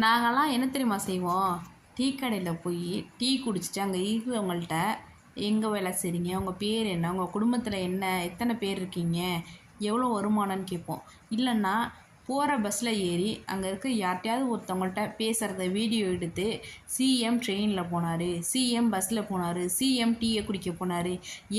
நாங்கள்லாம் என்ன தெரியுமா செய்வோம்? டீ கடையில் போய் டீ குடிச்சிட்டு அங்கே இருக்கிறவங்கள்ட்ட எங்கே வேலை செய்கிறீங்க, உங்கள் பேர் என்ன, உங்கள் குடும்பத்தில் என்ன, எத்தனை பேர் இருக்கீங்க, எவ்வளோ வருமானம்னு கேட்போம். இல்லைன்னா போகிற பஸ்ஸில் ஏறி அங்கே இருக்க யார்கிட்டையாவது ஒருத்தவங்கள்ட்ட பேசுகிறத வீடியோ எடுத்து சிஎம் ட்ரெயினில் போனார், சிஎம் பஸ்ஸில் போனார், சிஎம் டீயை குடிக்க போனார்.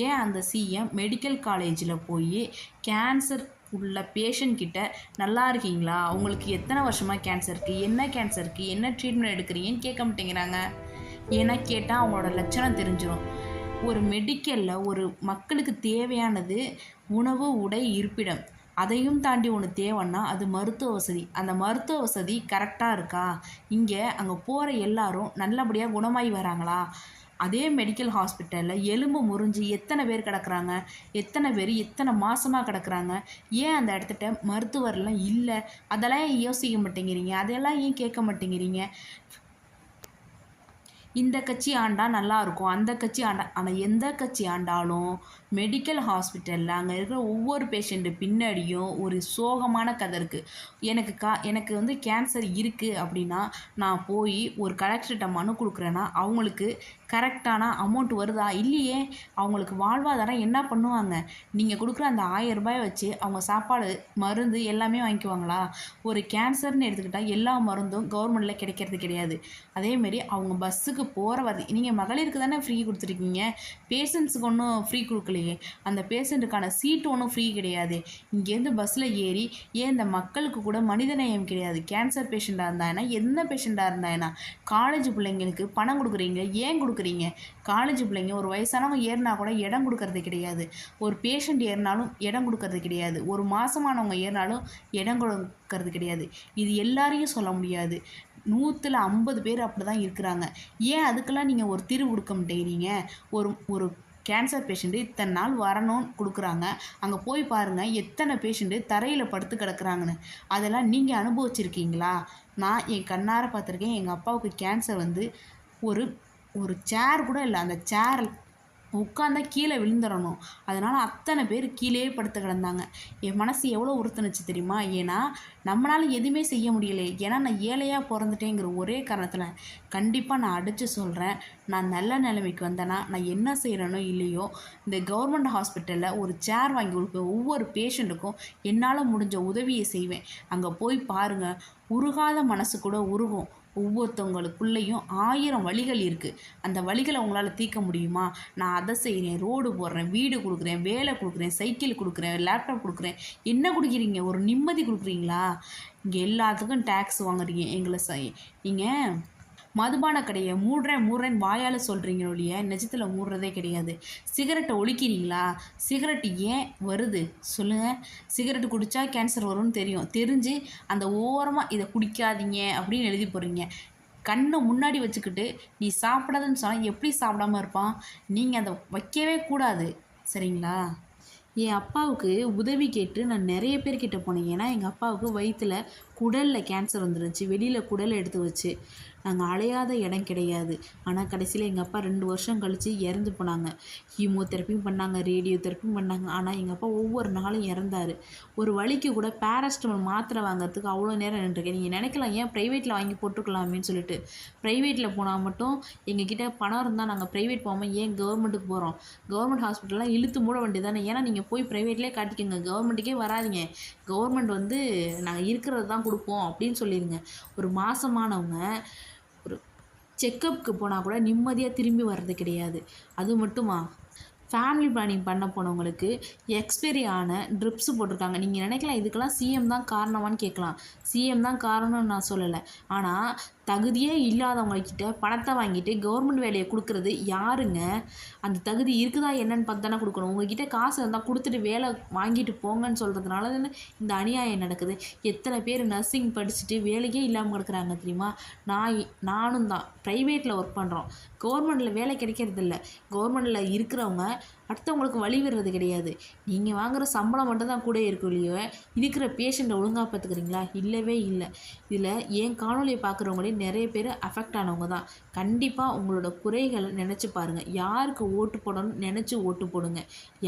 ஏன் அந்த சிஎம் மெடிக்கல் காலேஜில் போய் கேன்சர் உள்ள பேஷண்ட் கிட்ட நல்லா இருக்கீங்களா, உங்களுக்கு எத்தனை வருஷமாக கேன்சர் இருக்குது, என்ன கேன்சர் இருக்குது, என்ன ட்ரீட்மெண்ட் எடுக்கிறீங்கன்னு கேட்க மாட்டேங்கிறாங்க. ஏன்னா கேட்டால் அவங்களோட லட்சணம் தெரிஞ்சிடும். ஒரு மெடிக்கலில் ஒரு மக்களுக்கு தேவையானது உணவு, உடை, இருப்பிடம். அதையும் தாண்டி ஒன்று தேவைன்னா அது மருத்துவ வசதி. அந்த மருத்துவ வசதி கரெக்டாக இருக்கா, இங்கே அங்கே போகிற எல்லாரும் நல்லபடியாக குணமாகி வராங்களா? அதே மெடிக்கல் ஹாஸ்பிட்டலில் எலும்பு முறிஞ்சு எத்தனை பேர் கிடக்குறாங்க, எத்தனை பேர் எத்தனை மாதமாக கிடக்குறாங்க. ஏன் அந்த இடத்துட்ட மருத்துவர்லாம் இல்லை? அதெல்லாம் ஏன் யோசிக்க மாட்டேங்கிறீங்க? அதெல்லாம் ஏன் கேட்க மாட்டேங்கிறீங்க? இந்த கட்சி ஆண்டா நல்லாயிருக்கும், அந்த கட்சி ஆண்டா, ஆனால் எந்த கட்சி ஆண்டாலும் மெடிக்கல் ஹாஸ்பிட்டலில் அங்கே இருக்கிற ஒவ்வொரு பேஷண்ட்டு பின்னாடியும் ஒரு சோகமான கதை இருக்குது. எனக்கு வந்து கேன்சர் இருக்குது அப்படின்னா நான் போய் ஒரு கலெக்டர்கிட்ட மனு கொடுக்குறேன்னா அவங்களுக்கு கரெக்டான அமௌண்ட் வருதா? இல்லையே. அவங்களுக்கு வாழ்வாதாரம் என்ன பண்ணுவாங்க? நீங்கள் கொடுக்குற அந்த 1000 ரூபாயை வச்சு அவங்க சாப்பாடு, மருந்து எல்லாமே வாங்கிக்குவாங்களா? ஒரு கேன்சர்னு எடுத்துக்கிட்டால் எல்லா மருந்தும் கவர்மெண்ட்டில் கிடைக்கிறது கிடையாது. அதேமாரி அவங்க பஸ்ஸுக்கு போகிற நீங்கள் மகளிருக்கு தானே ஃப்ரீ கொடுத்துருக்கீங்க, பேஷண்ட்ஸுக்கு ஒன்றும் ஃப்ரீ கொடுக்கலையே. அந்த பேஷண்ட்டுக்கான சீட்டு ஒன்றும் ஃப்ரீ கிடையாது. இங்கேருந்து பஸ்ஸில் ஏறி ஏன் இந்த மக்களுக்கு கூட மனிதநேயம் கிடையாது? கேன்சர் பேஷண்ட்டாக இருந்தாங்கன்னா என்ன பேஷண்ட்டாக இருந்தாங்கன்னா காலேஜ் பிள்ளைங்களுக்கு பணம் கொடுக்குறீங்க, ஏன் கொடுக்குறீங்க? காலேஜ் பிள்ளைங்க ஒரு வயசானவங்க ஏறினா கூட இடம் கொடுக்கறது கிடையாது. ஒரு பேஷண்ட் ஏறினாலும் இடம் கொடுக்கறது கிடையாது. ஒரு மாதமானவங்க ஏறினாலும் இடம் கொடுக்கறது கிடையாது. இது எல்லாரையும் சொல்ல முடியாது. 150 பேர் அப்படி தான் இருக்கிறாங்க. ஏன் அதுக்கெல்லாம் நீங்கள் ஒரு தீர்வு கொடுக்க மாட்டேங்கிறீங்க? ஒரு கேன்சர் பேஷண்ட்டு இத்தனை நாள் வரணும்னு கொடுக்குறாங்க. அங்கே போய் பாருங்கள் எத்தனை பேஷண்ட்டு தரையில் படுத்து கிடக்குறாங்கன்னு. அதெல்லாம் நீங்கள் அனுபவிச்சிருக்கீங்களா? நான் என் கண்ணார பார்த்துருக்கேன். எங்கள் அப்பாவுக்கு கேன்சர் வந்து ஒரு சேர் கூட இல்லை. அந்த சேர் உட்காந்தா கீழே விழுந்துடணும். அதனால் அத்தனை பேர் கீழே படுத்து கிடந்தாங்க. என் மனசு எவ்வளோ உறுத்துனுச்சு தெரியுமா? ஏன்னா நம்மளால் எதுவுமே செய்ய முடியலை. ஏன்னா நான் ஏழையாக பிறந்துட்டேங்கிற ஒரே காரணத்தில் கண்டிப்பாக நான் அடித்து சொல்கிறேன். நான் நல்ல நிலைமைக்கு வந்தேன்னா நான் என்ன செய்கிறேனோ இல்லையோ இந்த கவர்மெண்ட் ஹாஸ்பிட்டலில் ஒரு சேர் வாங்கி கொடுப்பேன். ஒவ்வொரு பேஷண்ட்டுக்கும் என்னால் முடிஞ்ச உதவியை செய்வேன். அங்கே போய் பாருங்கள், உருகாத மனசு கூட உருகும். ஒவ்வொருத்தவங்களுக்குள்ளேயும் 1000 வழிகள் இருக்குது. அந்த வழிகளை உங்களால் தீர்க்க முடியுமா? நான் அதை செய்கிறேன், ரோடு போடுறேன், வீடு கொடுக்குறேன், வேலை கொடுக்குறேன், சைக்கிள் கொடுக்குறேன், லேப்டாப் கொடுக்குறேன். என்ன கொடுக்குறீங்க? ஒரு நிம்மதி கொடுக்குறீங்களா? இங்கே எல்லாத்துக்கும் டேக்ஸ் வாங்குறீங்க. நீங்கள் மதுபான கடையை மூடுறேன்னு வாயால் சொல்கிறீங்க ஒழிய நிஜத்தில் மூடுறதே கிடையாது. சிகரெட்டை ஒழிக்கிறீங்களா? சிகரெட்டு ஏன் வருது சொல்லுங்கள்? சிகரெட்டு குடித்தா கேன்சர் வரும்னு தெரிஞ்சு அந்த ஓரமாக இதை குடிக்காதீங்க அப்படின்னு எழுதி போடுறீங்க. கண்ணை முன்னாடி வச்சுக்கிட்டு நீ சாப்பிடாதுன்னு சொன்னால் எப்படி சாப்பிடாமல் இருப்பான்? நீங்கள் அதை வைக்கவே கூடாது, சரிங்களா? என் அப்பாவுக்கு உதவி கேட்டு நான் நிறைய பேர்கிட்ட போனேன். ஏன்னா எங்கள் அப்பாவுக்கு வயிற்றில் குடலில் கேன்சர் வந்துருந்துச்சு. வெளியில் குடலை எடுத்து வச்சு நாங்கள் அலையாத இடம் கிடையாது. ஆனால் கடைசியில் எங்கள் அப்பா 2 வருஷம் கழித்து இறந்து போனாங்க. ஹீமோதெரப்பியும் பண்ணாங்க, ரேடியோ தெரப்பியும் பண்ணாங்க. ஆனால் எங்கள் அப்பா ஒவ்வொரு நாளும் இறந்தார். ஒரு வலிக்கு கூட பேராசிட்டமால் மாத்திரை வாங்குறதுக்கு அவ்வளோ நேரம் நின்றுருக்கேன். நீங்கள் நினைக்கலாம் ஏன் ப்ரைவேட்டில் வாங்கி போட்டுக்கலாமேன்னு சொல்லிட்டு. ப்ரைவேட்டில் போனால் மட்டும் எங்ககிட்ட பணம் இருந்தால் நாங்கள் ப்ரைவேட் போகாமல் ஏன் கவர்மெண்ட்டுக்கு போகிறோம்? கவர்மெண்ட் ஹாஸ்பிட்டல்லாம் இழுத்து மூட வேண்டியதானே. ஏன்னா நீங்கள் போய் ப்ரைவேட்லேயே காட்டிக்கோங்க, கவர்மெண்ட்டுக்கே வராதிங்க. கவர்மெண்ட் வந்து நாங்கள் இருக்கிறது தான் கொடுப்போம் அப்படின்னு சொல்லிடுங்க. ஒரு மாதமானவங்க ஒரு செக்கப்புக்கு போனால் கூட நிம்மதியாக திரும்பி வர்றது கிடையாது. அது மட்டுமா, ஃபேமிலி பிளானிங் பண்ண போனவங்களுக்கு எக்ஸ்பைரி ஆன ட்ரிப்ஸ் போட்டிருக்காங்க. நீங்கள் நினைக்கலாம் இதுக்கெல்லாம் சிஎம் தான் காரணமானு கேட்கலாம். சிஎம் தான் காரணம்னு நான் சொல்லலை. ஆனால் தகுதியே இல்லாதவங்கக்கிட்ட பணத்தை வாங்கிட்டு கவர்மெண்ட் வேலையை கொடுக்குறது யாருங்க? அந்த தகுதி இருக்குதா என்னன்னு பார்த்து தானே கொடுக்கணும். உங்கள்கிட்ட காசு இருந்தால் கொடுத்துட்டு வேலை வாங்கிட்டு போங்கன்னு சொல்கிறதுனால தானே இந்த அநியாயம் நடக்குது. எத்தனை பேர் நர்சிங் படிச்சுட்டு வேலைக்கே இல்லாமல் கிடக்குறாங்க தெரியுமா? நானும் தான் ப்ரைவேட்டில் ஒர்க் பண்ணுறோம். கவர்மெண்ட்டில் வேலை கிடைக்கிறதில்ல. கவர்மெண்ட்டில் இருக்கிறவங்க அடுத்தவங்களுக்கு வழி விடுறது கிடையாது. நீங்கள் வாங்குகிற சம்பளம் மட்டும் தான் கூட இருக்கும் இல்லையோ, இருக்கிற பேஷண்ட்டை ஒழுங்காக பார்த்துக்கிறீங்களா? இல்லவே இல்லை. இதில் என் காணொலியை பார்க்குறவங்களே நிறைய பேர் அஃபெக்ட் ஆனவங்க தான். கண்டிப்பாக உங்களோட குறைகளை நினச்சி பாருங்கள். யாருக்கு ஓட்டு போடணும்னு நினச்சி ஓட்டு போடுங்க.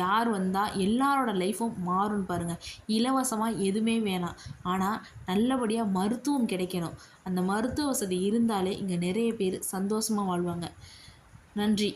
யார் வந்தால் எல்லாரோட லைஃப்பும் மாறும்னு பாருங்கள். இலவசமாக எதுவுமே வேணாம், ஆனால் நல்லபடியாக மருத்துவம் கிடைக்கணும். அந்த மருத்துவ வசதி இருந்தாலே இங்கே நிறைய பேர் சந்தோஷமாக வாழ்வாங்க. நன்றி.